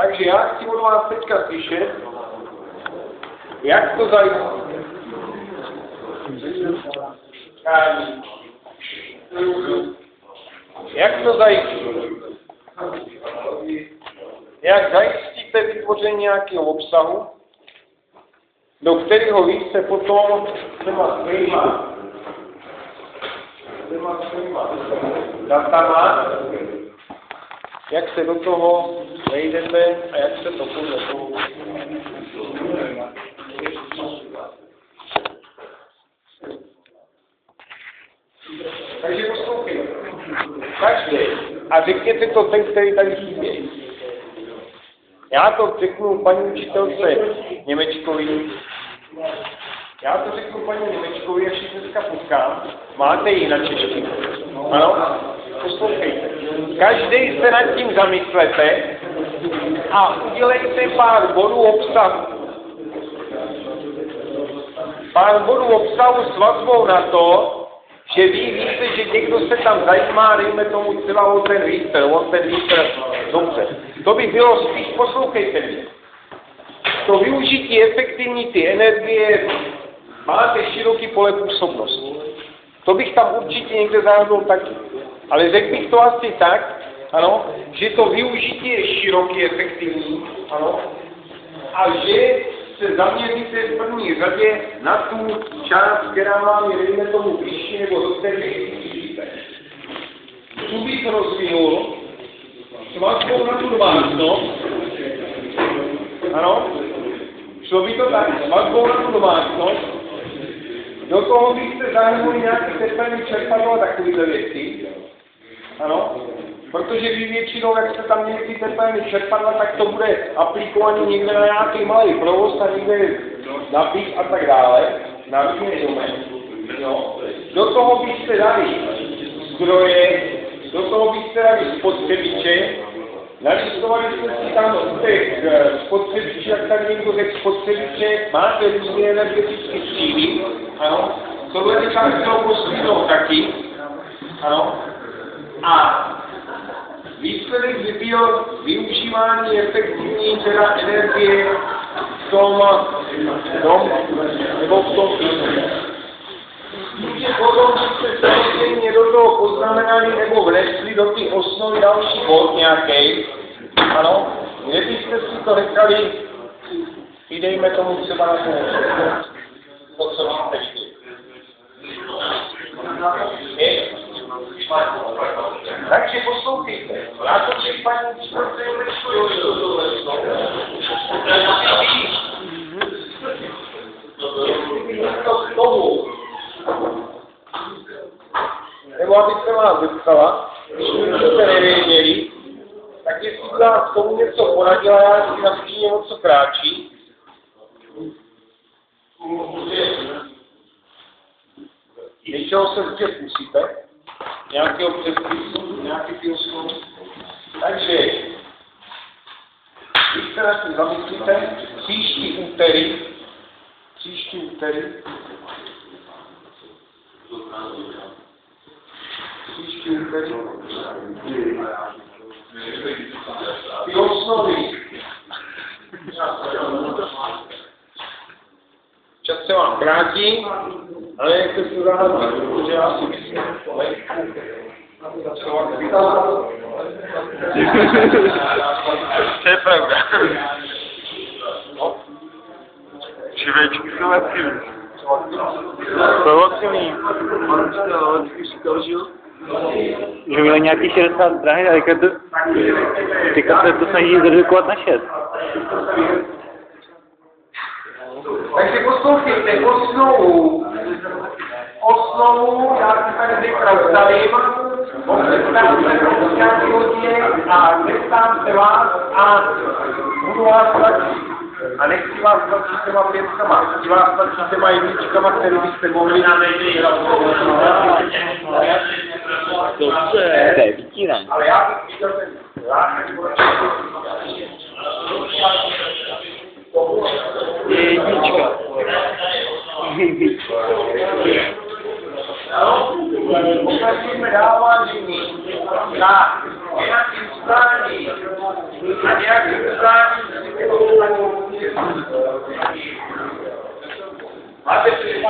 Takže já chci od vás teďka slyšet, jak to zajistí. Jak to zajistí? Jak zajistíte vytvoření nějakého obsahu, do kterého vy se potom těma svýma datama, jak se do toho vejdete a jak se to podle toho. Takže poslouchejte. Každý. A řekněte to ten, který tady chybí. Já to řeknu paní učitelce Němečkovi. Já to řeknu paní Němečkovi, až ji dneska potkám. Máte ji na češtinu. Ano? Poslouchejte. Každý se nad tím zamyslete a udělejte pár bodů obsahu. Pár bodů obsahu s vazbou na to, že vy víte, že někdo se tam zajímá, dejme tomu třeba o ten vítr, dobře. To by bylo spíš, poslouchejte mě. To využití efektivní ty energie, máte široký pole působnosti. To bych tam určitě někde zahrnul taky. Ale řekl bych to asi tak, ano, že to využití je široký, efektivní, ano, a že se zaměříte v první řadě na tu část, která vám je, dejme tomu, blížší, nebo do které cítíte. Tu bych rozvinul s vazbou na tu domácnost. Ano, šlo by to tak, s vazbou na tu domácnost. Do toho byste zahrnuli nějaké teplné čerpadlo a takovéhle věci. Ano, protože vy většinou, jak jste tam měli ty teplné čerpadla, tak to bude aplikovaný někde na nějaký malý provoz a někde na pít a tak dále, na různé domy. Do toho byste dali zdroje, do toho byste dali spotřebiče, nalistovali jste si tam u těch spotřebiče, jak tady někdo řekl spotřebiče, máte různé energetické síly, ano, tohle by tam chtělo poskytnout taky, ano, a výsledek by byl využívání efektivní teda energie v tom nebo v tom filmu. Potom byste samozřejmě do toho poznamenali nebo vnesli do té osnovy další bod nějaký, ano, kde byste si to nechali, i dejme tomu třeba na to, co víte vždy. Takže poslouchejte, já to si paní učitelce k tomu, nebo abyste vás zeptala, když jste nevěděli, tak jestli vás k tomu něco poradila, já si na skříně moc co kráčí. Něčeho se určitě zkusíte, nějakého předpisu, nějaký osnovy. Takže, když se na tím zamyslíte, příští úterý, ty osnovy, čas se vám krátí, ale jak se to záhodí, protože já si myslím, to je pravda. Čivečky jsou aktivní. Jsou aktivní. Že měli nějaký 60 dráhy a teďka se to snaží zredukovat na 6. Takže poslouchejte, osnovu, já si tady teďka ustavím, představím se pro nějaký hodině a představím se vás a budu vás tlačit. A nechci vás tlačit těma pětkama, chci vás tlačit těma jedničkama, které byste mohli na nejde. To je vytírání. Ale já bych chtěl ten jednička. Pokračujeme dál, vážení. Tak, nějakým zání a nějaké zání máte si